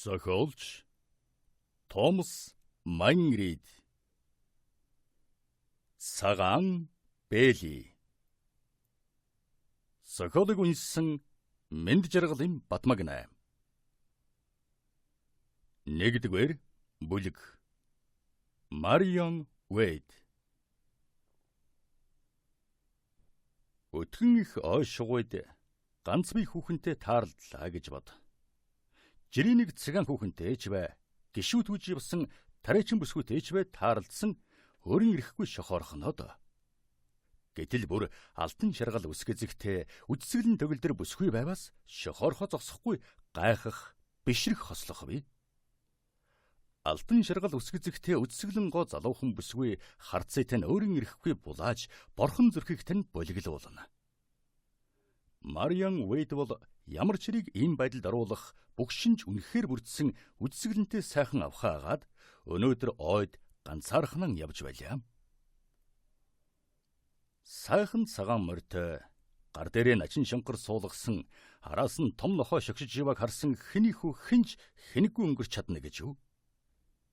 Зохиолч Томас Манрид. Цагаан Бэли. Зохиолыг уншсан Мэнд Жаргалын Батмагна. Нэгдүгээр бүлэг. Марион Уэйд. Өтгөн их ойшгойд ганц бие хүүхэнтэй таарлаа гэж бод. Жирийн нэг цагаан хүүхэнтэй ч бай, гişүүд үжи басан тариачин бүсгүйтэй ч бай таарлдсан өөрийн ирэхгүй шохоорхноод. Гэтэл бүр алтан шаргал үсгэзэгтэй үдсгэлэн төгөлдөр бүсгүй байвас шохоорхо зогсохгүй гайхах, бишрэх хослох бий. Алтан шаргал үсгэзэгтэй үдсгэлэн гоо залуухан бүсгүй харцыг тань өөрийн ирэхгүй булааж борхон зүрхийг тань болиглуулна. Марион Уэйд бол ямар ч хэрэг ийм байдалд оруулах бүгшинж үнэхээр бүрдсэн үдсгэлэнтэй сайхан авхаагаад өнөөдөр ойд ганцаархнан явж байлаа. Сайхан цагаан морьтой гар дээрээ начин шанхар суулгасан араас нь том нохой шогшиж яваг харсан хэнийхүү хинж хэнэггүй өнгөрч чадна гэж юу?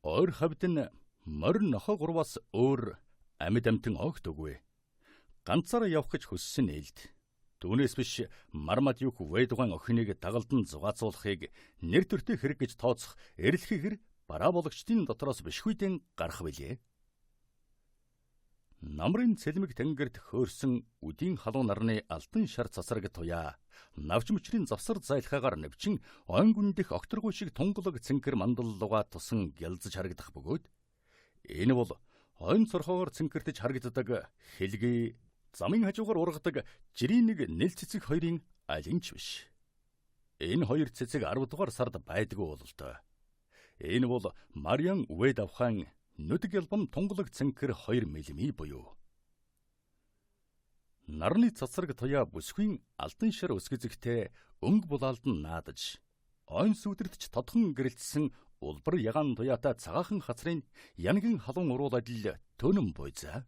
Ойр хавьд нь морин нохой гурваас өөр амьд амтан огт үгүй. Ганцаараа явах гэж хүссэн ээлд. Түүнээс биш мармад юух Уэйдган охиныг дагалдан зугаацуулахыг нэр төртэй хэрэг гэж тооцох эрэлхийгэр парабологчдын дотроос бишхүйдэн гарах билээ. Намрын цэлмэг тэнгэрт хөөрсөн үдийн халуун нарны алтан шар цасраг туяа навч мөчрийн завсар зайлхаагаар нэвчин ойн гүндэх окторгүй шиг тунгалаг цэнхэр мандаллууга тусан гялзж харагдах бөгөөд энэ бол ойн цорхоогоор цэнхэртэж харагддаг хэлгий замын хажуугаар ургадаг жирийн нэг нэл цэцэг хоёрын аль ч биш. Энэ хоёр цэцэг 10 дугаар сард байдгүй бололтой. Энэ бол Марион Уэйд авхаан нүдэг ялбам тунгалаг цэнхэр 2 мм буюу. Нарны цацраг туяа бүсгүй алтан шар өсгөзөгтэй өнгө булаалд нь наадаж, ойн сүудэрдч тодхон гэрэлтсэн улбар ягаан туяатай цагаахан хацрын янгийн халуун уруул адил төнөн буйзаа.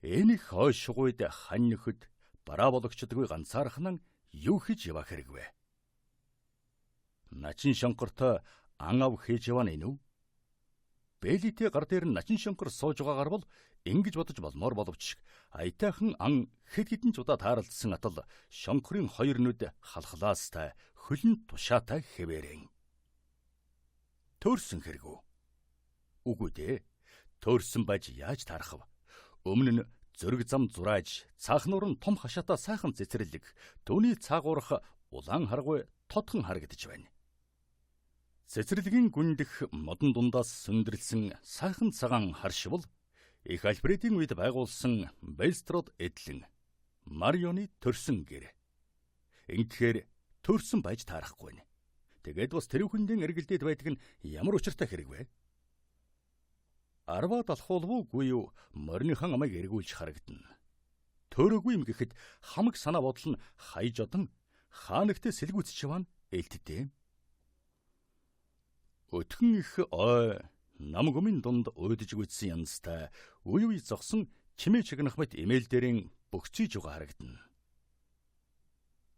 Энэ их ойшгойд хань нөхөд парабологчдгүй ганцаархнан юу хийж явах хэрэгвэ? Начин шанхартай ан ав хийж яваа нь үү? Бэлитэй гар дээр нь начин шанхар сууж байгаагаар бол ингэж бодож болмоор боловч аятайхан ан хэд хэдэн ч удаа таарлдсан атал шанхрын хоёр нүд халхлаастай хөлн тушаатай хэвээрэн. Төрсөн хэрэгүү? Үгүй дээ. Төрсөн байж яаж таарах вэ? Өмнө нь зөрөг зам зурааж, цаахнуур нь том хашаатаа сайхан цэцэрлэг, түүний цаагуурх улаан харгуй тодхон харагдаж байна. Цэцэрлэгийн гүндэх модон дундаас сүндэрлсэн сайхан цагаан харшвал их Альфредийн үед байгуулсан Бельстрод эдлэн Марионы төрсөн гэр. Ингэхээр төрсөн байж таарахгүй нэ. Тэгээд бас тэрүүхэндээ эргэлдээд байдаг нь ямар учиртай хэрэг вэ? Арваад алхуулгүй юу мориныхан амайг эргүүлж харагдана. Төөрөгүй юм гэхэд хамаг санаа бодол нь хайж одан хаанагтээ сэлгүүцч яваа ээлтдээ. Өтгөн их ой нам гомын дунд уйдж гүйцсэн янзтай үе үе зогсон чимээ чигнах мэт эмээл дээрэн бөхцөж байгаа харагдана.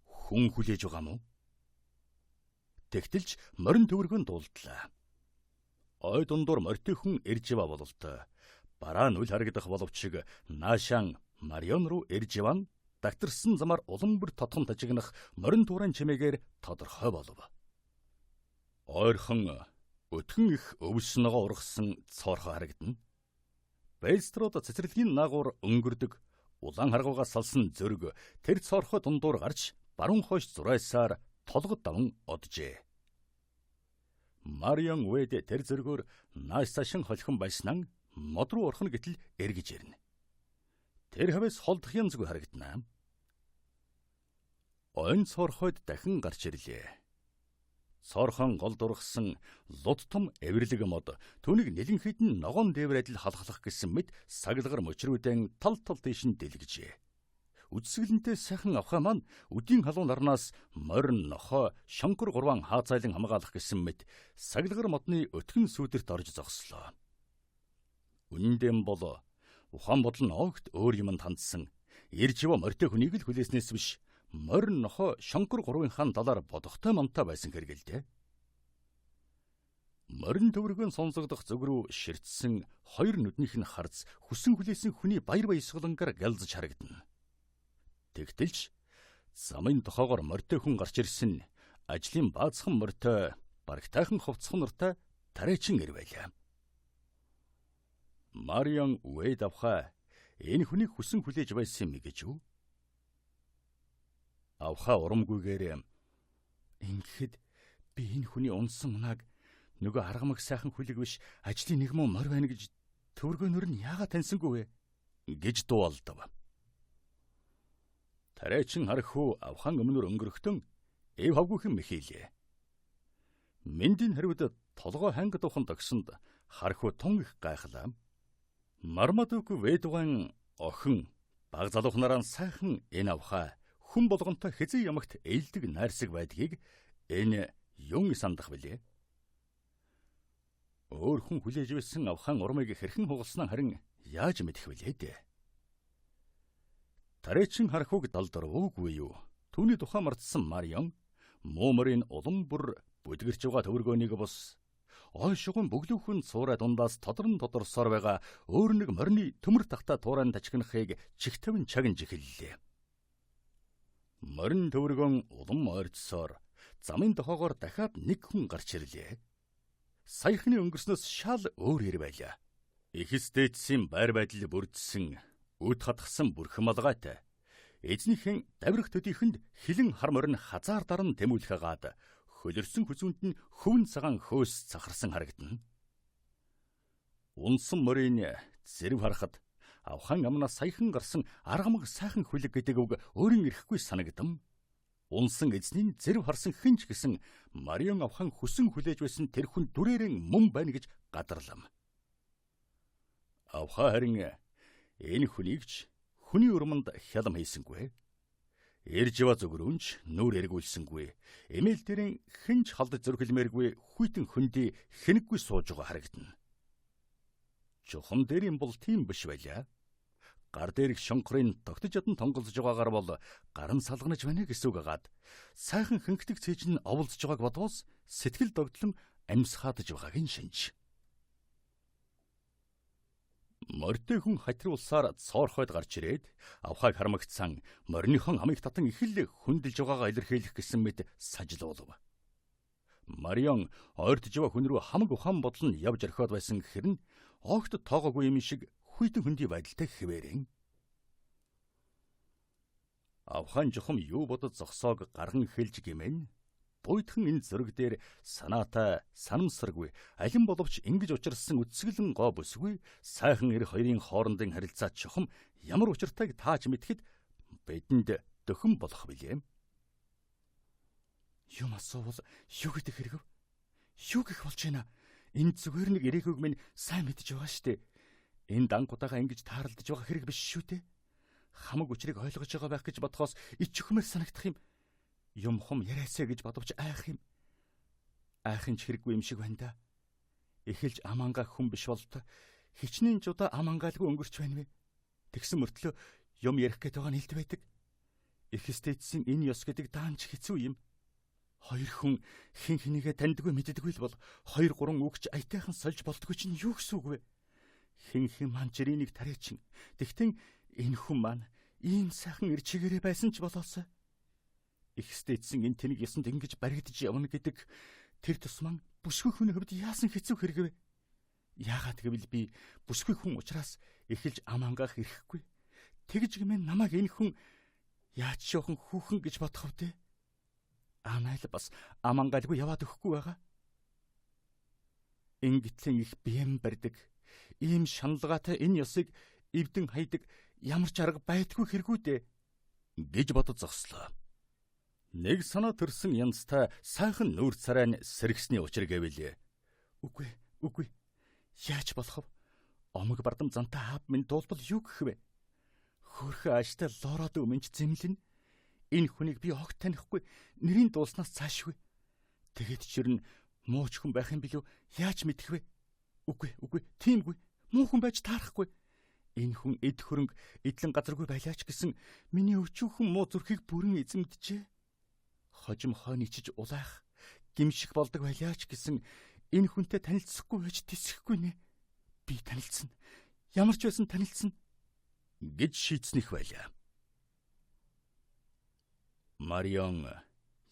Хүн хүлээж байгаа мó? Тэгтэлж морин төвөргөн дуулдлаа. Ой дундуур морьтой хүн ирж яваа бололтой. Бараа нүл харагдах боловч наашаан Марион руу ирж яваа нь дагтарсан замаар улам бүр тодхон тажигнах морин туурын чимээгээр тодорхой болов. Ойрхон өтгөн их өвснөгөө ургасан цоорхоо харагдана. Бельстрод цэцэрлэгийн наагур өнгөрдөг улаан харгуугаас салсан зөрөг тэр цоорхоо дундуур гарч баруун хойш зурайсаар толгод даван оджээ. Марион Уэйд тэр зөргөөр нааш цашин холхон байснаа мод руу орхон гэтэл эргэж ирнэ. Тэр хавьяас холдох янзгүй харагдана. Ойн цоорхойд дахин гарч ирлээ. Цоорхон гол дургасан луд том эвэрлэг мод түүнийг нэлен хідэн ногоон дээвэр адил халахлах гэсэн мэт саглагар мөчрүүдэн тал тал дэш нь дэлгэжээ. Үдсгэлэнтэй сайхан авхаа маань үдийн халуун нарнаас морин нохой шанхар гурван хаацайлан хамгаалах гэсэн мэт саглагар модны өтгөн сүудэрт орж зогслоо. Үнэндээ бол ухаан бодол нь огт өөр юмд хандсан. Ирж яваа морьтой хүнийг л хүлээснээс биш морин нохой шанхар гурвынхаа далаар бодохтой мамтай байсан хэрэг л дээ. Морин төвөргөн сонсогдох зүг рүү ширтсэн хоёр нүднийх нь харц хүсэн хүлээсэн хүний баяр баясгалангаар галзаж харагдана. Тэгтэлч замын тохоогоор морьтой хүн гарч ирсэн ажлын баазхан морьтой барагтайхан хувцсан нуртай тариачин ир байлаа. Марион Уэйд авха энэ хүнийг хүсэн хүлээж байсан юм гэж юу? Авха урамгүйгээр ингэхэд би энэ хүний унсан унааг нөгөө аргамаг сайхан хүлэг биш ажлын нэг муу морь байна гэж төвөргөнөр нь яагаад таньсангүй вэ гэж дуулдав. Тариачин хархуу авхан өмнөр өнгөрөхтөн эв хавгүйхэн мэхийлээ. Мэндийн хариуд толгой ханг духан тогсонд хархуу тун их гайхлаа. Мармадук Ведван охин баг залуухнараа сайхан энэ авха хүн болгонтой хэзээ ямагт ээлдэг найрсаг байдгийг энэ юун сандах билээ. Өөр хүн хүлээж байсан авхан урмыг хэрхэн хугалснаа харин яаж мэдэх вүлээ дээ. Тариачин хархууг далдруулгүй юу? Түүний тухай мартсан Марион муумрын улам бүр бүдгэрч байгаа төвөргөөнийг бос ой шуган бөглөөхөн цуурай дундаас тодорсоор байгаа өөр нэг морины төмөр тахта туурайн тачгнахыг чих тавин чагнж эхэллээ. Морин төвөргөн улам ойрцсоор замын дохоогоор дахиад нэг хүн гарч ирлээ. Саяхны өнгөрснөөс шал өөр ир байлаа. Эхэстэйцсийн байр байдал бүрдсэн, үд хатгсан бүрхэн малгайтай. Эзнийхэн давирх төдийхөнд хилэн хар морин хазаар даран тэмүүлэх хагаад хөлөрсөн хүзүүнд нь хөвн цагаан хөөс цахарсан харагдана. Унсан морин зэрэг харахад авхан амнаас саяхан гарсан аргамаг сайхан хүлэг гэдэг үг өөрийн ирэхгүй санагдам. Унсан эзний зэрэг харсан хинч гэсэн Марион авхан хүсэн хүлээж байсан тэр хүн дүрээрэн мөн байна гэж гадарлам. Авха харин энэ хүнийгч хүний урманд хялам хийсэнгүй. Иржива зөвгөрөнч нүур эргүүлсэнгүй. Эмээл дээрэн хинч халдаж зөрхилмээргүй хүйтэн хөндөй хэнэггүй сууж байгаа харагдана. Чухам дээрийн бол тийм биш байлаа. Гар дээрх шонхрын тогтож ядан тонголзож байгаагаар бол гарын салганаж байна гэсэн үг агаад сайхан хөнгөтг цээж нь оволцож байгааг бодвол сэтгэл догдлон амьсгаадж байгааг нь шинж. Морьтой хүн хатриулсаар цоорхойд гарч ирээд авхайг хармагцсан мориныхон амыг татан их л хүндэлж байгаагаа илэрхийлэх гэсэн мэт сажлуулв. Марион ойртож байгаа хүн рүү хамаг ухаан бодол нь явж орхиод байсан гэхэр нь огт тоогоогүй юм шиг хүйтэн хөндөй байдалтай хэвээрэн. Авхан жохом юу бодож зогсоог гарган хэлж гимэн. Буйдхан энэ зөрөг дээр санаатай, санамсаргүй, алин боловч ингэж учирсан үтсгэлэн гоо бүсгүй сайхан эр хоёрын хоорондын харилцаа чухам ямар учиртайг тааж мэдхэд бидэнд дөхөн болох билээ. Юм асуувал юу гэдэг хэрэг вэ? Юу гэх болж байна? Энэ зүгээр нэг ирээхүйг минь сайн мэдж байгаа штэ. Энэ дангуудаага ингэж таарлаж байгаа хэрэг биш шүү дээ. Хамаг учрыг ойлгож байгаа байх гэж бодхоос ичхмээр санагдах юм. Юм хум яриасаа гэж бодовч айх юм. Айхын ч хэрэггүй юм шиг байна да. Эхэлж амангаа хүн биш болтой. Хичнээн жудаа амангаалгүй өнгөрч байна вэ? Тэгсэн мөртлөө юм ярих гээд байгаа нь илт байдаг. Эхэстэйцсийн энэ ёс гэдэг даанч хэцүү юм. Хоёр хүн хэн хэнийгээ таньдгүй мэддэггүй л бол 2-3 үгч аятайхан сольж болдгүй чинь юу гэсэн үг вэ? Хэн маань жирийг тариачин. Тэгтэн энэ хүн маань ийм сайхан ир чигээрээ байсан ч болоосоо. Эхэстэйцсэн энэ тэнэг ясанд ингэж баригдаж явна гэдэг тэр тусман бүсгүй хүний хувьд яасан хэцүү хэрэг вэ? Яагаад гэвэл би бүсгүй хүн учраас эхэлж ам ангаах ирэхгүй. Тэгж гэмээр намайг энэ хүн яаж шохон хүүхэн гэж бодох вэ? Амайл бас ам ангаалгүй яваад өгөхгүй байгаа. Ингэтлэн их бием барьдаг. Ийм шаналгаатай энэ ёсыг эвдэн хайдаг ямар ч арга байдгүй хэрэггүй дээ гэж бодож зогслоо. Нэг санаа төрсөн янзтай сайхан нүүр царай нь сэргсний учир гэвэл үгүй яаж болох вэ? Омог бардам зантай хаав минь дуулбал юу гэх вэ? Хөөрхөн ааштай лороод өмнөж зэмлэн энэ хүнийг би огт танихгүй нэрийн дууснаас цаашгүй. Тэгэд чирнэ мууч хүн байх юм билүү яаж мэдэх вэ? Үгүй тиймгүй муу хүн байж таарахгүй. Энэ хүн эд хөрөнгө эдлэн газаргүй байлаач гэсэн миний өчүүхэн муу зүрхийг бүрэн эзэмджээ. Хожим хойно ичиж улаах гимших болдог байлаач гэсэн энэ хүнтэй танилцсахгүй байж тисэхгүй нэ. Би танилцсан. Ямар ч байсан танилцсан гэж шийдснэх байлаа. Марион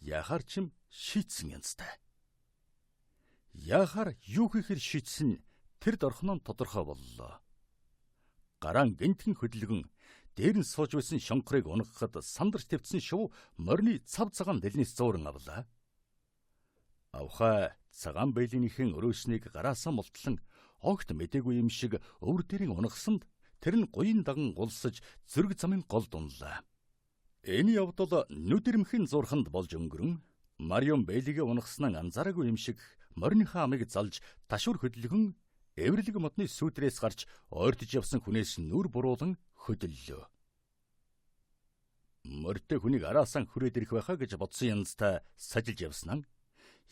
яхаар ч юм шийдсэн янзтай. Яхаар юу хийхээр шийдсэн тэр дорхноо тодорхой боллоо. Гараан гинтхэн хөдөлгөн дээр нь сууж байсан шонхрыг унгахад сандарч твцсэн шувуу морины цав цагаан дэлнээс зууран авлаа. Авхай цагаан бэлэнийхэн өрөөснийг гараасаа мултлан огт мэдээгүй юм шиг өвөр дээрийн унгасанд тэр нь гуйн даган гулсаж зүрэг замын гол дунлаа. Энэ явдал нүд ирмхэн зурханд болж өнгөрөн Марион Бэлигээ унгаснаа анзаараагүй юм шиг мориныхаа амыг залж ташуур хөдөлгөн эвэрлэг модны сүүтрээс гарч ойртож явсан хүнээс нүр буруулан хөдөллөө. Морьтой хүнийг араасан хүрээд ирэх байхаа гэж бодсон янзтай сажилж явснаа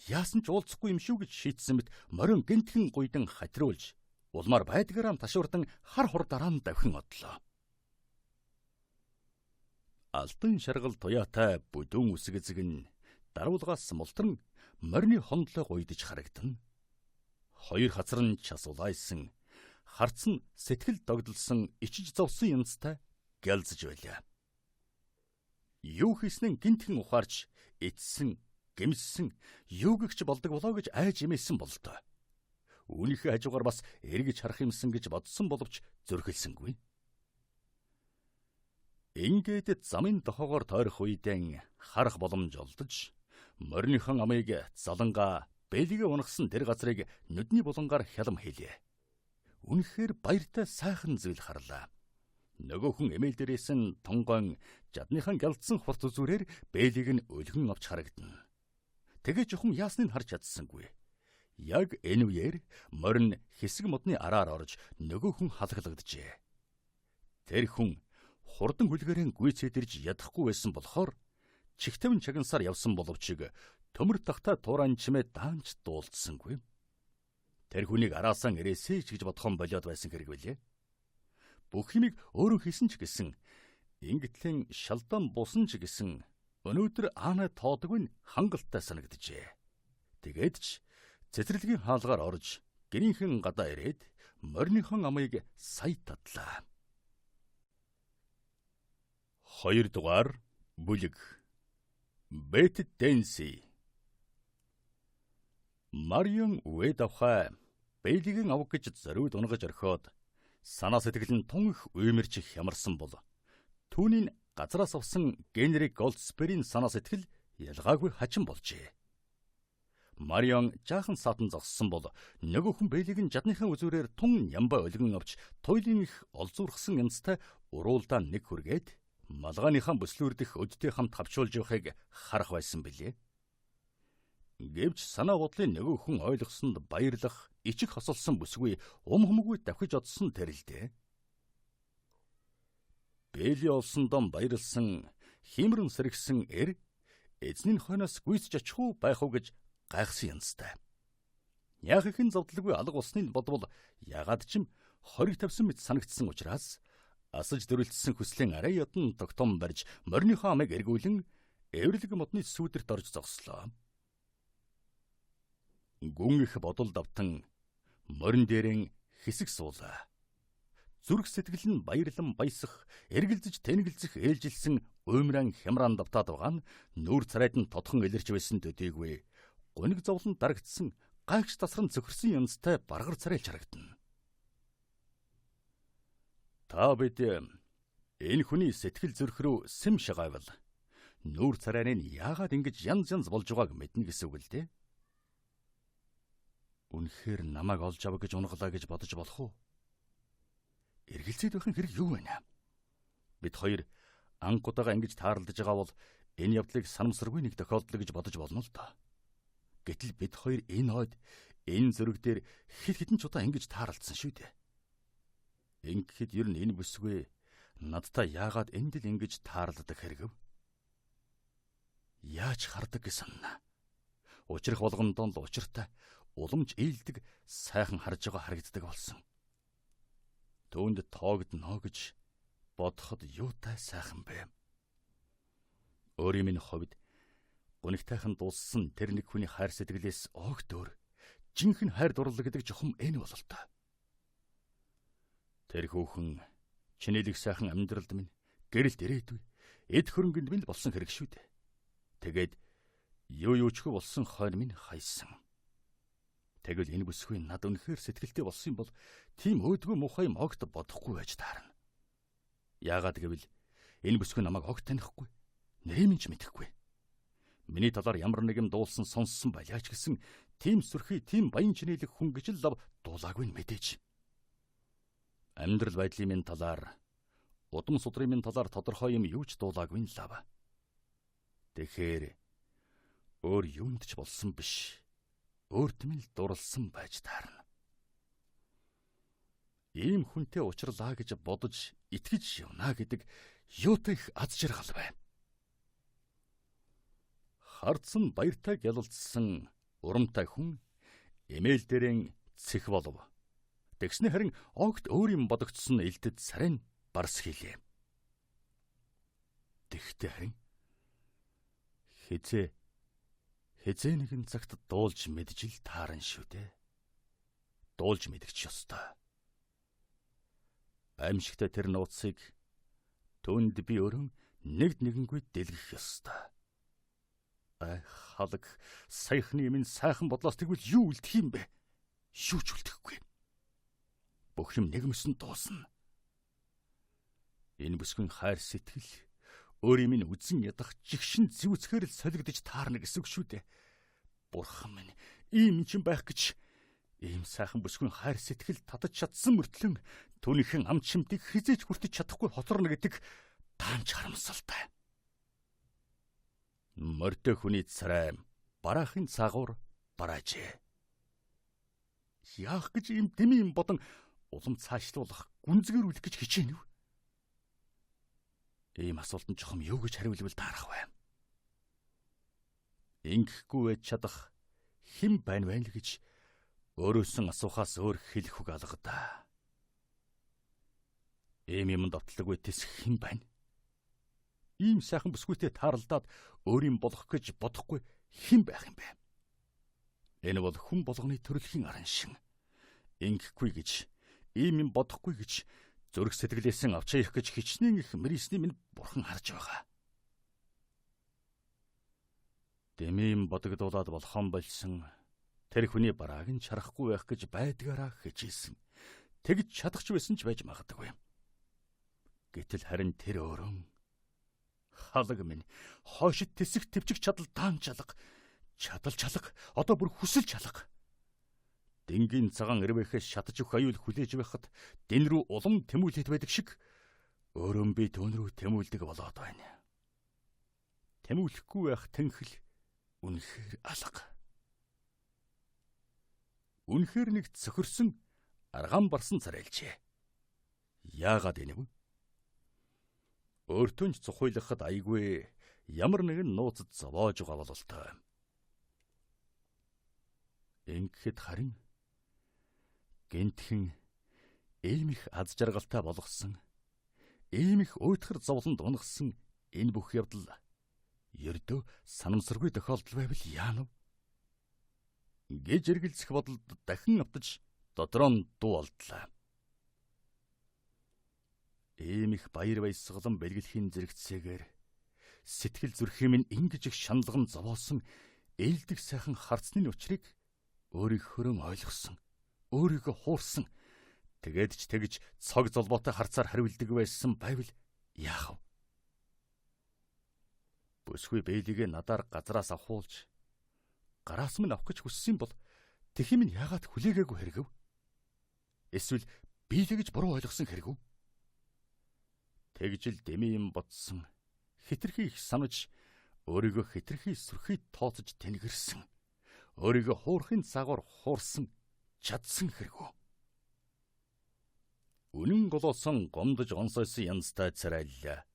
яасан ч уулзахгүй юм шүү гэж шийдсэн мэт морин гинтхэн гуйдан хатриулж улмаар байдгаараа ташуурдан хар хур дараа нь давхин одлоо. Алтан шаргал туяатай бүдүүн үсгэзэг нь даруулгаас мултран морины хондлоо гуйдаж харагдана. Хоёр хацар нь час улайсан, харц нь сэтгэл догдолсон ичиж зовсон янзтай гэлзэж байлаа. Юу хийснэн гинтхэн ухаарч эцсэн гэмссэн юу гэгч болдог болоо гэж айж эмээсэн болтой. Үүнийхээ хажуугаар бас эргэж харах юмсан гэж бодсон боловч зөрхөлсөнгүй. Ингээд замын дохоогоор тойрох үедэн харах боломж олдож мориныхон амыг залангаа Бэлигээ унгасан тэр газрыг нүдний булангаар хялам хийлээ. Үнэхээр баяртай сайхан зүйл харлаа. Нөгөө хүн эмээл дээрээс нь тонгон жадныхан гялдсан хурц үзүүрээр Бэлиг нь өлгөн авч харагдана. Тэгээ жохом яасныг харж чадсангүй. Яг энэ үеэр морин хэсэг модны араар орж нөгөө хүн халахлагджээ. Тэр хүн хурдан хүлгэрийн гүйцэдэрж ядахгүй байсан болохоор чихтэвэн чагнасаар явсан боловч төмөр тахта тууран чимээ даанч дуулдсангүй. Тэр хүнийг араасан ирээсэй ч гэж бодхон болоод байсан хэрэг билээ. Бүх юмыг өөрөө хийсэн ч гэсэн ингэтлэн шалдан бусан ч гэсэн өнөөдөр аанаа тоодоггүй хангалттай санагджээ. Тэгээд ч цэцэрлэгийн хаалгаар орж гэрийнхэн гадаа ирээд мориныхон амыг сая тадлаа. 2 дугаар бүлэг Бэт Дэнси. Марион үед авхай Бэлигийн авах гэж зориуд унгаж орхиод санаа сэтгэл нь тун их уймэрч хямарсан бол түүний газраас авсан Генри Голдсберийн санаа сэтгэл ялгаагүй хачин болжээ. Марион жаахан саатан зогссон бол нөгөө хүн Бэлигийн жадныхаа үзүүрээр тун ямбаа өлгөн авч туйлын их олзуурхсан янзтай уруулдаа нэг хүргээд малгайныхаа бүслүүрдэх өдтэй хамт хавчуулж явахыг харах байсан билээ. Гэвч санаа бодлын нөгөө хүн ойлгосонд баярлах, ичих хосолсон бүсгүй humхмгүй давхиж одсон тэрэлдэ. Бэли олсон дом баярлсан, химрэн сэргсэн эзний хойноос гүйцэж очих уу байх уу гэж гайхсан янзтай. Яг ихэн зовдлоггүй алга болсныг бодвол ягаад ч юм хориг тавьсан мэт санагдсан учраас асаж дөрөлдсөн хүслийн арай ядан тогтом барьж мориныхоо амыг эргүүлэн эвэрлэг модны сүүдэрт орж зогслоо. Гүн их бодол давтан морин дээрэн хэсэг суулаа. Зүрх сэтгэл нь баярлан баясах, эргэлзэж тэнэгэлзэх ээлжилсэн уймран хямраан давтаад байгаа нь нүүр царайд нь тодхон илэрч байсан төдийгүй гуниг зовлон дарагдсан гайхш тасран цөхөрсөн янзтай баргар царайлж харагдана. Та бид энэ хүний сэтгэл зүрх рүү сэм шагайвал нүүр царайны нь яагаад ингэж янз болж байгааг мэднэ гэсэн үг л дээ. Үнэхээр намайг олж авах гэж унгалаа гэж бодож болох уу? Эргэлзээд байх хэрэг юу вэ? Бид хоёр ангуудаа ингэж таарлаж байгаа бол энэ явдлыг санамсаргүй нэг тохиолдол гэж бодож болно л доо. Гэтэл бид хоёр энэ хойд энэ зөрөг дээр хэд хэдэн ч удаа ингэж таарлцсан шүү дээ. Ингэхэд ер нь энэ бүсгүй надтай яагаад энд л ингэж таарладаг хэрэг вэ? Яаж хардаг гэсэн. Учрах болгондоо л учиртай уламж ээлдэг сайхан харж байгаа харагддаг болсон. Түүнд тоогдно гэж бодоход юутай сайхан бэ? Өөрийн минь хувьд гунигтайхан дууссан тэр нэг хүний хайр сэтгэлээс огт өөр жинхэнэ хайр дурлал гэдэг чухам энэ бол л та. Тэр хүүхэн чинэлэх сайхан амьдралд минь гэрэлт ирээдүй эд хөрөнгөнд минь болсон хэрэг шүү дээ. Тэгээд юучгүй болсон хойно минь хайсан. Тэгвэл энэ бүсгүй над үнэхээр сэтгэлтэй болсон юм бол тийм өөдгөө муухай огт бодохгүй байж таарна. Яагаад гэвэл энэ бүсгүй намайг огт танихгүй, нэрээ минь ч мэдэхгүй. Миний талаар ямар нэгэн дуулсан сонссон байлаач гэсэн тийм сүрхий, тийм баян чинэлэх хүн гэж л дуулаагүй мэдээж. Амьдрал байдлын минь талаар, удам судрын минь талаар тодорхой юм юу ч дуулаагүй л лав. Тэгэхээр өөр юунд ч болсон биш. Өөрт минь л дурлсан байж таарна. Ийм хүнтэй уулзлаа гэж бодож итгэж явна гэдэг юутай их аз жаргал бай. Хардсан баяртай гялалцсан урамтай хүн эмээл дээрэн цэх болов. Тэгснэ харин огт өөр юм бодогдсон элдэд сарын барс хийлээ. Тэгтээ харин хизээ нэгэн цагт дуулж мэдж ил таарна шүү дээ. Дуулж мэдгч ёстой. Аимшигтай тэр нууцыг түнд би өрөн нэгэнгүй дэлгэх ёстой. Халаг саяхны минь сайхан бодлоос тэгвэл юу үлдэх юм бэ? Юу ч үлдэхгүй. Бүх юм нэгмсэн дуусна. Энэ бүсгэн хайр сэтгэл өөрийн минь үзэн ядах жигшин зүүцхээр л солигдож таарна гэсэн үг шүү дээ. Бурхан минь ийм ч юм байх гэж ийм сайхан бүсгэн хайр сэтгэл татаж чадсан мөртлөн түүнийхэн ам чимтийг хизээж хүртэж чадахгүй хоторно гэдэг таанч харамсалтай. Морьтой хүний царай бараахын цагуур бараажээ. Яах гэж ийм дэмий юм бодон улам цаашлуулах, гүнзгийрүүлэх гэж хичээнэ үү? Ийм асуултанд чухам юу гэж хариулбал таарах вэ? Ингэхгүй байж чадах хэн байна вэ гэж өөрөөсөн асуухаас өөр хэлэх үг алгадаа. Ийм юм довтлоггүй тэс хэн байна? Ийм сайхан бүсгүйтэй тааралдаад өөрийн болох гэж бодохгүй хэн байх юм бэ? Энэ бол хүн болгоны төрөлхийн аран шин. Ингэхгүй гэж, ийм юм бодохгүй гэж зүрх сэтгэлээсэн авчаях гэж хичнээн их мэрийсний минь бурхан харж байгаа. Дэмэм бодогдуулаад болсон болсон тэр хүний барааг нь чарахгүй байх гэж байдгаараа хичээсэн. Тэгж чадахч байсан ч байж магадгүй. Гэтэл харин тэр өөрөө халаг минь хойшид тэсэх төвчг чадал даан чалга, чадал чалга, одоо бүр хүсэл чалга. Дэнгийн цагаан ирвэхээс шатаж өгөх аюул хүлээж байхад дэн рүү улам тэмүүлээд байдаг шиг өөрөө би төн рүү тэмүүлдэг болоод байна. Тэмүүлэхгүй байх тэнхэл үнэхээр алга. Үнэхээр нэг цохирсон арган барсан царайлжээ. Яагаад энэ вэ? Өөртөө ч цухойлоход айгүй ямар нэгэн нууцд зовоож байгаа бололтой. Ингэхэд харин гэнтхэн ийм их аз жаргалтай болгосон, ийм их уйтгар зовлонд унагсан энэ бүх явдал ердөө санамсаргүй тохиолдол байвал яана вэ? Гэж эргэлзэх бодолд дахин автаж додроо нь дуу олдлаа. Ийм их баяр баясгалан бэлгэлхийн зэрэгцээгээр сэтгэл зүрхийн минь ингэж их шаналган зовоосон ээлдэг сайхан харцны учрыг өөрийнхөө ойлгосон, өөрийгөө хуурсан, тэгээд ч тэгж цог золбоотой харцаар хариулдаг байсан байвал яах вэ? Бүсгүй бэлигээ надаар газраас авахулж, гараас минь авах гэж хүссэн бол тэхий минь яагаад хүлээгээгүй хэрэгв? Эсвэл би тэгж буруу ойлгосон хэрэгв? Тэгжил дэми юм бодсон, хитрхи их санаж, өөрийгөө хитрхи сүрхийд тооцож тэнгэрсэн, өөрийгөө хуурахын цагаар хуурсан, чадсан хэрэгв. Үнэн голоосон гомдож онсойсон янзтай царайлаа.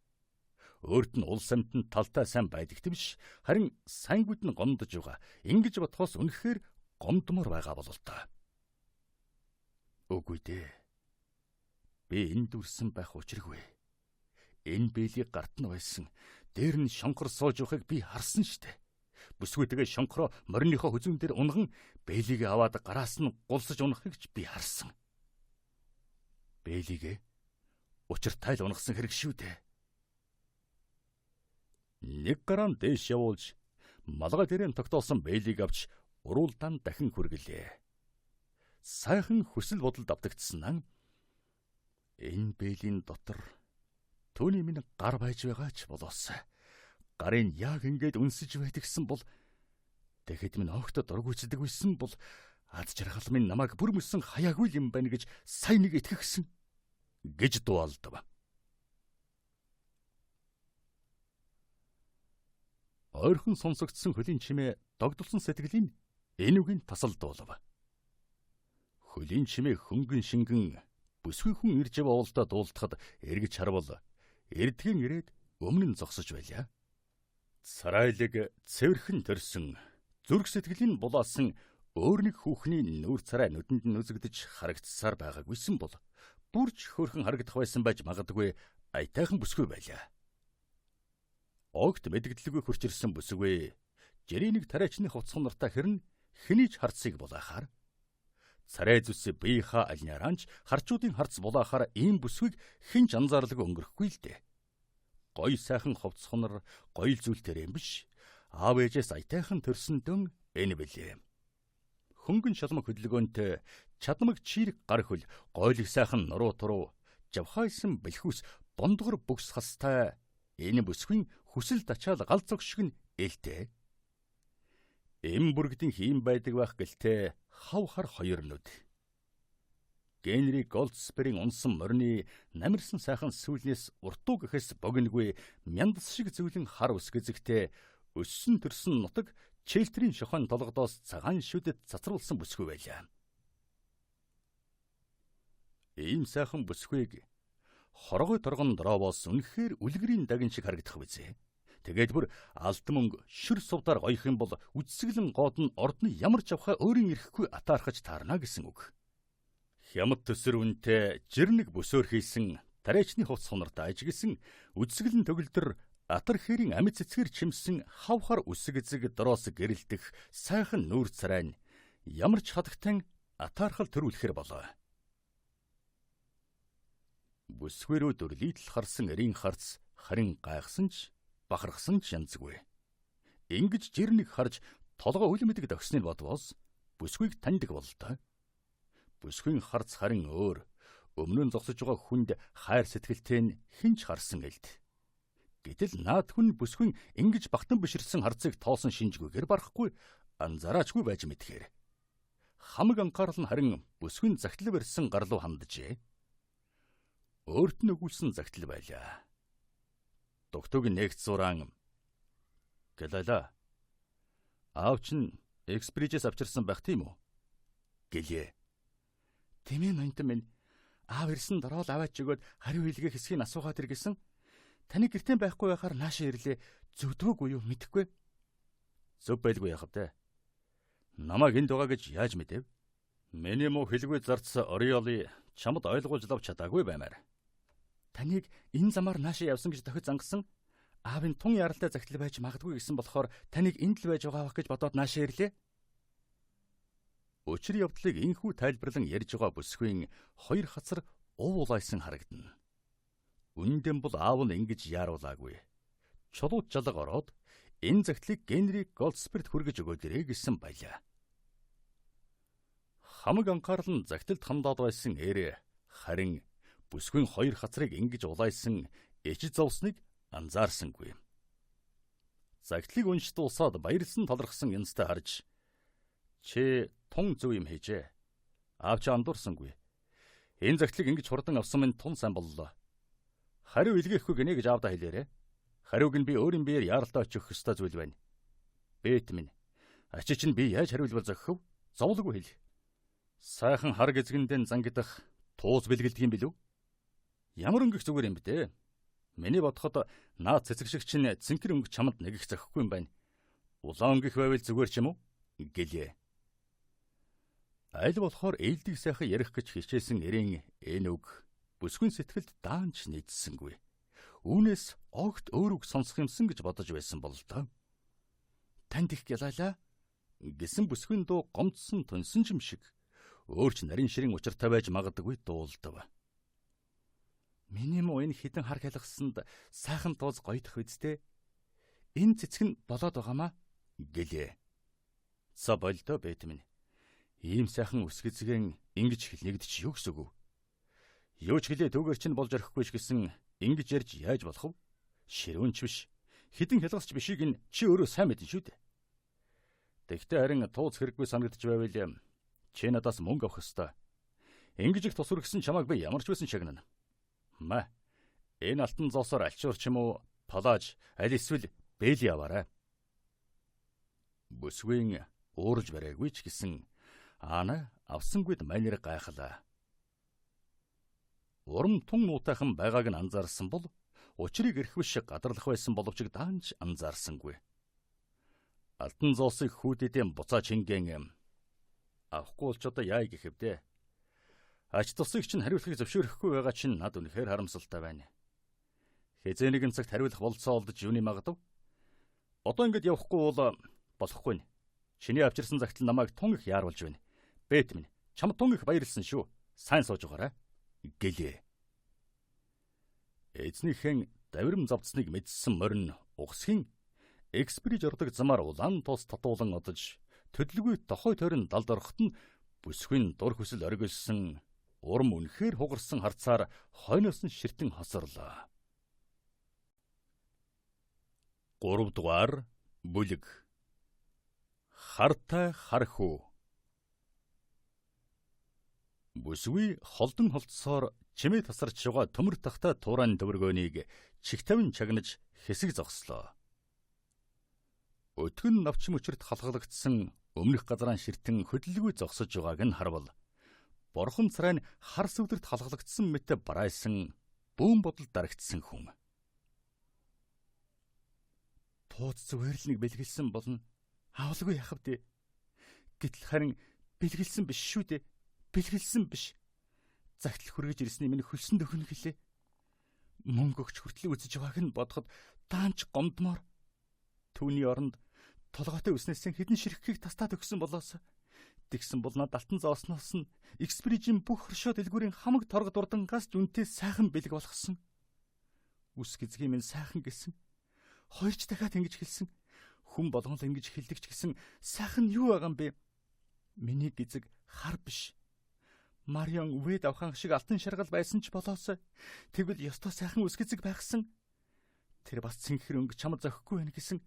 Өөрт нь улс амьтанд талтай сайн байдаг биш, харин сайнгүйд нь гомдож байгаа. Ингэж бодхоос үнэхээр гомдмор байгаа болол та. Үгүй дээ. Би энд дүрсэн байх учиргүй. Энэ биелийг гарт нь байсан. Дээр нь шонхор сууж явахыг би харсан штэ. бүсгүйтэйгээ шонхороо мориныхоо хүзүүн дээр унган Бэйлигээ аваад гараас нь гулсаж унахыг ч би харсан. Бэйлигээ учиртай л унгасан хэрэг шүү дээ. Нэг гараан дээш явуулж малгай дээрээ тогтоосон Бэйлиг авч уруулдаан дахин хүргэлээ. Сайхан хүсэл бодолд автагдсан. Энэ Бэйлийн дотор түүний минь гар байж байгаа ч болоос. Гарын яг ингээд үнсэж байдагсан бол тэгэхэд минь огт дургүйцдэг байсан бол ад жаргал минь намайг бүр мөсөн хаяагүй юм байна гэж сайн нэг итгэгсэн гэж дуалдав. Ойрхон сонсогдсон хөлийн чимээ догдолсон сэтгэлийн энэ үгийн тасалдуулав. Хөлийн чимээ хөнгөн шингэн бүсгүй хүн ирж яваалдаа дуулдахад эргэж харвал эрдгэн ирээд өмнө нь зогсож байлаа. Царайлаг цэвэрхэн төрсөн зүрх сэтгэлийн булаасан өөр нэг хүүхний нүүр царай нүдэнд нь үзэгдэж харагдсаар байгаагүйсэн бол бүрж хөөрхөн харагдах байсан байж магадгүй аятайхан бүсгүй байлаа. Огт мэдгэлгүй хурч ирсэн бүсгүй жирийн тариачны хувцсан нартаа хэрн хэнийч харцыг булаахаар царай зүс биеийнхаа альнааранч харчуудын харц булаахаар ийм бүсгүйг хинч анзаарлаг өнгөрөхгүй л дээ. Гой сайхан хувцхонор гоё зүйлтэр юм биш. Аав ээжээс аятайхан төрсөн дөн энэ билээ. Хөнгөн шалмаг хөдөлгөөнтэй чадмаг чирэг гар хөл гойлог сайхан нуруу туруу жавхайсан бэлхүүс дундгар бүкс хастай энэ бүсгүй хүсэл тачаал галзуу шиг нь ээлтэй. Эм бүргэдийн хийм байдаг байх гэлтэй хав хар хоёр нүд. Генри Голдсберийн унсан морины намирсан сайхан сүүлнээс уртуу гэхээс богиногүй мяндас шиг зөөлөн хар үсгэзэгтэй өссөн төрсөн нутаг Челтрийн шохон толгодоос цагаан шүдэд цацруулсан бүсгүй байлаа. Ийм сайхан бүсгүйг хоргой торгон дроовоос үнэхээр үлгэрийн дагин шиг харагдах bizээ. Тэгээд бүр алт мөнгө шүр сувдаар гоёх юм бол үдсгэлэн гоод нь ордны ямар ч авхаа өөрийн ирэхгүй атаархаж таарна гэсэн үг. Хямд төсөр үнтэй жирнэг бүсөөр хийсэн тариачны хувцс хонортой ажигласан үдсгэлэн төгөлдөр атар хэрийн амьд цэцгэр чимсэн хавхар үсэг эзэг дороос гэрэлдэх сайхан нүүр царай нь ямар ч хадагтан атаархал төрүүлэхэр болоо. Бүсгэрөө дөрлийдл харсан эрийн харц харин гайхсан ч бахархсан ч янзгүй. Ингэж жирнэг харж толгой үлмэдэг догсныг бодвоос бүсгүйг таньдаг боллоо. Бүсгүйн харц харин өөр. Өмнө нь зогсож байгаа хүнд хайр сэтгэлтэй нь хинч харсан гэлд. Гэтэл наад хүн бүсгүйн ингэж багтан биширсэн харцыг тоосон шинжгүйгээр барахгүй анзаараачгүй байж мэдхээр. Хамаг анхаарал нь харин бүсгүйн загтал барьсан гарлуу ханджээ. Өөрт нь өгүүлсэн загтал байлаа. Дугтуг нэгт зураан гэлээ. Аав чинь эксприжээс авчирсан байх тийм үү? Гэлээ. Тэмээ ноёнтон минь аав ирсэн дараа л аваач өгөөд хариу хэлгээ хэсгийг асуугаад иргэсэн. Таны гэртээ байхгүй байхаар наашаа ирлээ. Зөвдгөөгүй юу мэдэхгүй. Зөв байлгүй яах вэ? Намайг энд байгаа гэж яаж мэдэв? Миний муу хэлгүй зарц Ориоли чамд ойлгуулж лав чадаагүй баймаар. Таныг энэ замаар наашаа явсан гэж дахиж зангасан. Аавын тун яралтай загтал байж магадгүй гэсэн болохоор таныг энд л байж байгаа гэж бодоод наашаа ирлээ. Өчир явдлыг инхүү тайлбарлан ярьж байгаа бүсгүйн хоёр хацар уулайсан харагдана. Үнэндээ бол аав нь ингэж яаруулаагүй. Чулууд жалга ороод энэ загтлыг Генри Голдсберт хүргэж өгөөдөрэй гэсэн байлаа. Хамаг анхаарал нь загталд хандаад байсан ээрээ харин бүсгүйн хоёр хацрыг ингэж улайсан ич зовсныг анзаарсангүй. Загтлыг унш дуусаад баярлсан талархсан янзтай харж чи тун зөв юм хийжээ. Аав чи андуурсангүй. Энэ загтлыг ингэж хурдан авсан минь тун сайн боллоо. Хариу илгээхгүй гинэ гэж аавдаа хэлээрэ. Хариуг нь би өөрийн биеэр яаралтай очих ёстой зүйл байна. Бэт минь. Ачи чинь би яаж хариулбал зохихв? Зовлгүй хэл. Сайхан хар гэзгэндэн зангидах туус бэлгэлдэг юм билүү? Ямар өнгөх зүгээр юм бэ дээ? Миний бодоход наад цэцэг шиг чинь цэнхэр өнгө чамд нэгэх зохихгүй юм байна. Улаан өнгөх байвал зүгээр ч юм уу? Гэлээ. Аль болохоор ээлдэг сайхан ярих гэж хичээсэн эрийн энэ үг бүсгүйн сэтгэлд даанч нийцсэнгүй. Үүнээс огт өөр үг сонсох юмсан гэж бодож байсан бол тоо. танд их гялалаа гэсэн бүсгүй дуу гомдсон тунсан юм шиг өөрч нарийн ширийн учиртай байж магадгүй дуулдав. Миний муу энэ хідэн хар хялгасанд сайхан дууз гоёдох үсттэй. Энэ цэцэг нь болоод байгаамаа гэлээ. За болдоо бэт минь. Ийм сайхан үсгэцгэн ингэж хэлнэгдэж юу гэсэн үг? Юу ч хэлээ түүгээр чинь болж орхихгүй ч гэсэн ингэж ярьж яаж болох вэ? Ширүүнч биш. Хідэн хялгасч бишийг нь чи өөрөө сайн мэдэн шүү дээ. Тэгтээ харин тууз хэрэггүй санагдаж байвал чи надаас мөнгө авах ёстой. Ингэж их тусвар гисэн чамайг би ямар ч байсан шагнана. Ма. Энэ алтан зоосоор альчуур ч юм уу, палаж, аль эсвэл бэли аваарай. Бүсгүй уурж барайгүй ч гэсэн Ана авсангүйд манер гайхлаа. Урам тун нуутайхан байгааг нь анзаарсан бол учрыг эрхвш гадарлах байсан боловч даанч анзаарсангүй. Алтан зоосыг хүүдэдэн буцаа чингэн авахгүй бол ч одоо яа гэхэвдэ. Ач тусыг чинь хариулахыг зөвшөөрөхгүй байгаа чинь над үнэхээр харамсалтай байна. Хэзээ нэгэн цагт хариулах болцоо олдож юуны магадав? Одоо ингэж явахгүй бол болохгүй. Чиний авчирсан загтал намайг тун их яарвалж байна. Бэт минь, чам тун их баярлсан шүү. Сайн сууж байгаарай гэлээ. Эзнийхэн давирм завдсныг мэдсэн морин угсхийн эксприж ордог замаар улаан тус татуулан одож төдөлгүй тохой тойрон далд орохт нь бүсгүй дур хүсэл оргилсан урам үнэхээр хугарсан харцаар хойноос нь ширтэн хосорлоо. 3 дугаар бүлэг. Хартай хархүү. Бүсгүй холдон холдсоор чимээ тасарч байгаа төмөр тахтай туурайн төвөргөөнийг чигтавн чагнаж хэсэг зогслоо. Өтгөн навч мөчөрт халхалагдсан өмнөх газраа ширтэн хөдөлгөй зогсож байгааг нь харвал борхон царай нь хар сүвдэрт халхалагдсан мэт барайсан бүүн бодол дарагдсан хүн. Тууц зүгэрлэнийг бэлгэлсэн болно. Авалгүй яхав дээ. Гэтэл харин бэлгэлсэн биш шүү дээ. Бэлгэлсэн биш. Загтал хүргэж ирсний минь хөлсөн дөхөн гэлээ. Мөнгө өгч хүртэл үзэж байгааг нь бодоход даанч гомдмоор. Түүний оронд толгойтой үснээсээ хэдэн ширхгийг тастаад өгсөн болоос. Тэгсэн бол над алтан зоосноос нь эксприжийн бүх хоршоо дэлгүүрийн хамаг торго дурдангаас үнэтэй сайхан бэлэг болгосон. Үс гизгийн минь сайхан гэсэн. Хоёрч дахиад ингэж хэлсэн. Хүн болгон л ингэж хэлдэг ч гэсэн сайхан юу байгаа юм бэ? Миний гизэг хар биш. Марион Уэд авхан шиг алтан шаргал байсан ч болоос. Тэгвэл ёстой сайхан үс гизэг байхсан. Тэр бас цэнхэр өнгө чамд зохихгүй байна гэсэн.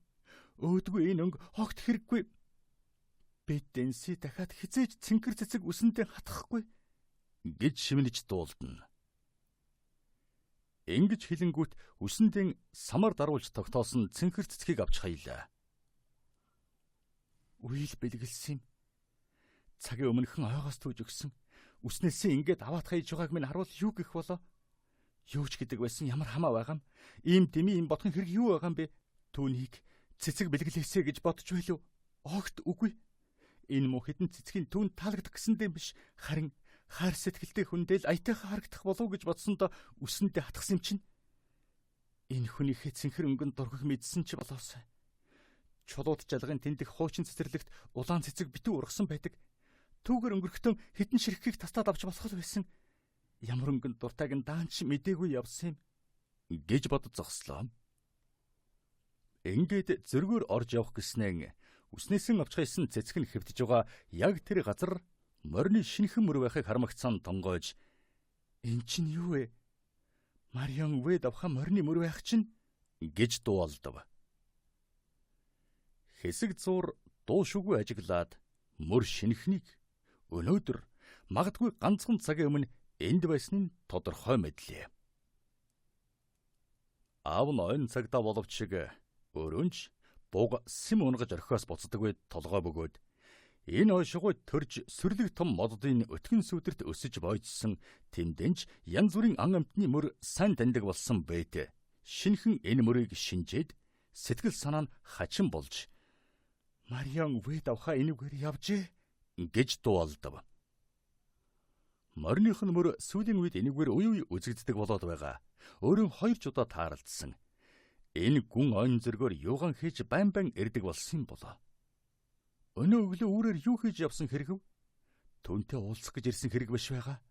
Өөдгүй энэ өнгө огт хэрэггүй. Бэдэнси дахиад хизээж цэнхэр цэцэг үсэндээ хатахгүй гэж шивнэж дуулдана. Ингэж хэлэнгүүт үсэндээ самар даруулж тогтоосон цэнхэр цэцгийг авч хаялаа. Үйл бэлгэлсэн юм. Цагийн өмнөхөн ойгоос түүж өгсөн. Үснээсээ ингээд аваад хаяж байгааг минь харуул юу гэх болоо? Юу ч гэдэг байсан ямар хамаа байгаа юм? Ийм дэмий ийм бодхон хэрэг юу байгаа юм бэ? Түүнийг цэцэг бэлгэлээсэ гэж бодож байлуу? Огт үгүй. Энэ муу хитэн цэцгийн түүнд таалагдах гэсэндээ биш. Харин хайр сэтгэлтэй хүндэл аятайхан харагдах болов гэж бодсондоо үсэндээ хатгсан юм чинь. Энэ хүний цэнхэр өнгөнд дургах мэдсэн ч болоос. Чулууд жалгын тэндх хуучин цэцэрлэгт улаан цэцэг битүү ургасан байдаг. Түүгээр өнгөрөхтөн хитэн ширхгийг тастаад авч болох байсан. Ямар өнгөнд дуртайг нь даанч мэдээгүй явсан юм гэж бодож зогслоо. Ингээд зөргөөр орж явах гэснээр үснээсэн авч хайсан цэцэг нь хэвтэж байгаа яг тэр газар морины шинхэн мөр байхыг хармагцсан тонгойж "Эн чинь юу вэ? Марион Уэд авах морины мөр байх чинь" гэж дуулдав. Хэсэг зур дуу шүгүү ажиглаад мөр шинхнийг өнөөдөр магадгүй ганцхан цагийн өмнө энд байсан нь тодорхой мэдлээ. Аав нь ойн цагдаа боловч шиг өрөөнч буг сэм унгаж орхиос буцдаг үед толгой бөгөөд энэ ойшгой төрж сүрлэг том моддын өтгөн сүдэрт өсөж бойжсон тэндэнч янз бүрийн ан амтны мөр сайн таньдаг болсон бэт. Шинхэн энэ мөрийг шинжээд сэтгэл санаа нь хачин болж Марион Уэд авах энэгээр явжээ гэж дуулдав. Мориных нь мөр сүүлийн үед энэгээр үе үе үзэгддэг болоод байгаа. Өөрөө 2 удаа тааралдсан. Энэ гүн ойн зөргөөр юуган хийж байн ирдэг болсон юм болоо. Өнөө өглөө үүрээр юу хийж явсан хэрэг вэ? Түүнтэй уулзах гэж ирсэн хэрэг биш байгаа.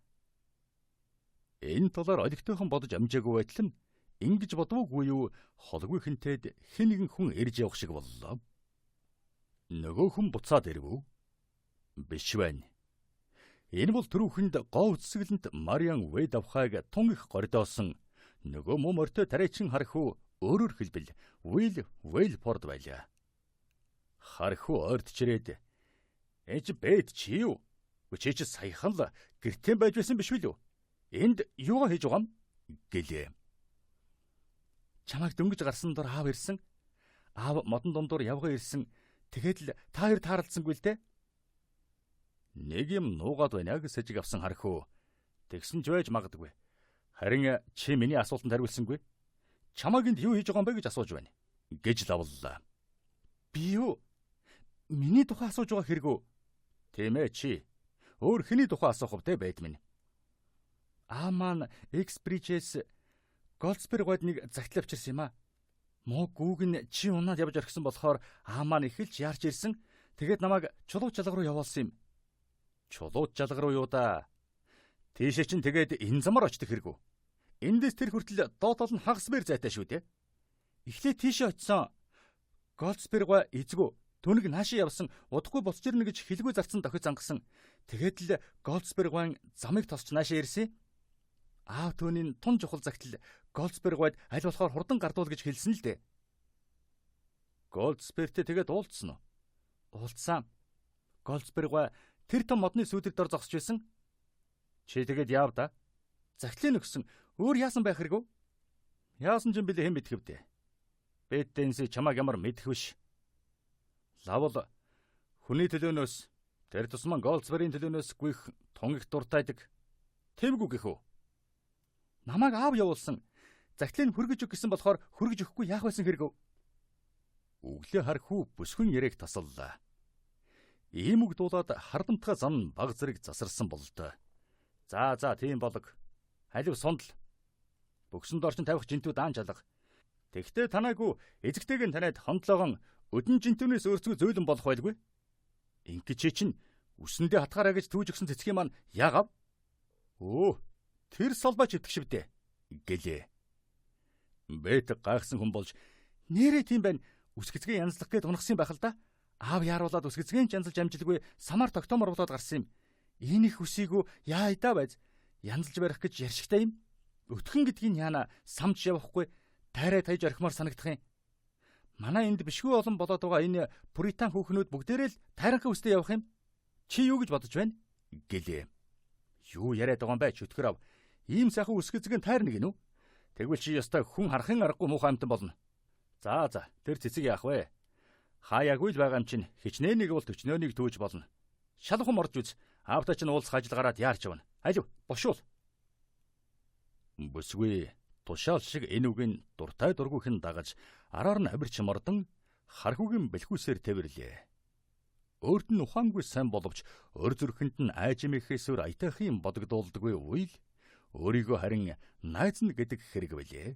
Энэ талаар олигтойхон бодож амжаагүй байтал нь ингэж бодвоогүй юу, холгүй хинтээд хэн нэгэн хүн ирж явах шиг боллоо. Нөгөө хүн буцаад ирв үү? Биш байна. Энэ бол түрүүхэнд гоо үсгэлэнт Мариан Вэйд авхайг тун их гордоосон нөгөө муу мортой тариачин хархуу, өөрөөр хэлбэл Уилл Вэйлфорд байлаа. Хархуу ойртчрээд "Эж бэд чи юу? Чи ч саяхан л гэртээ байж байсан биш үү? Энд юугаа хийж байгаа юм?" гэлээ. "Чамайг дөнгөж гарсан дор аав ирсэн. Аав модон дундуур явгаа ирсэн. Тэгээд л та хоёр таарлцсангүй л дээ." Нэг юм нуугаад байна гэж сэжиг авсан хархуу. Тэгсэн ч байж магадгүй. Харин чи миний асуултанд хариулсангүй. "Чамайг энд юу хийж байгаа юм бэ гэж асууж байна" гэж лавлаа. "Би юу? Миний тухай асууж байгаа хэрэг үү?" "Тийм ээ чи. Өөр хэний тухай асуух вэ байд минь?" "Маань Эксприжээс Голдсбергойд нэг загтал авчирсан юм аа. Муу гүүг нь чи унаад явж орхисон болохоор маань эхэлж яарч ирсэн. Тэгээд намайг чулуу жалга руу явуулсан юм." "Чулуу жалга руу юу да? Тийшээ чин тэгээд энэ замаар очдог хэрэг үү? Эндээс тэр хүртэл доотол нь хагас бэр зайтай шүү дээ. Эхлээд тийшээ очисон. Голдсбергой эзгүү түүнийг наашаа явсан, удахгүй буцаж ирнэ гэж хэлгүй зарцсан дохиж зангасан. Тэгээд л Голдсбергойн замыг тосч наашаа ирсэн. Аав түүний тун чухал загтал Голдсбергойд аль болохоор хурдан гардуул гэж хэлсэн л дээ." "Голдсбергтэй тэгээд уулзсан уу?" "Уулзсан. Голдсбергой тэр том модны сүйдэр дор зогсож байсан. Чи тэгээд яав да? Загтлын өгсөн. Өөр яасан байх хэрэг үү?" "Яасан ч юм бэлээ хэн мэдэх вдэ. Бэддэнси чамааг ямар мэдэх биш. Лавл хүний төлөөнөөс тэр тусман Голдсбергийн төлөөнөөс гүйх тун их дуртайдаг. Тэмгүй гэх үү? Намайг аав явуулсан. Загтлыг хөргөж өг гэсэн болохоор хөргөж өгөхгүй яах байсан хэрэг үү?" Өглөө хархүү бүсгүн яриаг тасаллаа. Ийм үг дуулаад хардамтгай зам баг зэрэг засарсан бололтой. За тийм болог. Халив сундал. Бөксөн дорчин тавих жинтүү даан жалга. Тэгтээ танаагүй эзэгтэйг нь таниад хондлоогон өдөн жинтүүнээс өөрсгөө зөөлөн болох байлгүй. Инки чи чинь үсэндээ хатгаараа гэж түүж өгсөн цэцгийн маань яагав? Өө, тэр салбаа чивтгшвдээ гэлээ. Бэт гайхсан хүн болж нэрээ тийм байна. Үсгэцгээ янзлах гээд унахсан байх л да. Аав яаруулаад үсгэцгийн янзалж амжилгүй самар тогтоомор болоод гарсан юм. Энэ их үсийгүү яайдаа байз. Янзалж барих гэж яршигтай юм. Өтгөн гэдгийг яана самж явахгүй тайраа тайж орхимоор санагдах юм. Манай энд бишгүй олон болоод байгаа энэ пуритан хүүхнүүд бүгдээрээ л тайранхаа үстэй явах юм. Чи юу гэж бодож байна? Гэлээ. Юу яриад байгаа юм бэ чөтгөр ав. Ийм сайхан үсгэцгийн тайрна гинүү. Тэгвэл чи ёстой хүн харахын аргагүй муухай амтан болно. За тэр цэцэг яах вэ? Хаяагүй л байгаа юм чинь хичнээн нэг бол төчнөөнийг түүж болно. Шалхан орж үз. Аавтай чинь уулзах ажилгаараад яарч явна. Алив бошуул. Бүсгүй тушаал шиг энэ үгийн дуртай дургүйхэн дагаж араар нь авирч мордон хархүүгийн бэлхүүсээр тавирлээ. Өөрт нь ухаангүй сайн боловч өр зүрхэнд нь айжмэхээсээр аятайхын бодогдуулдаггүй үйл өөрийгөө харин найз нь гэдэг хэрэг байлээ.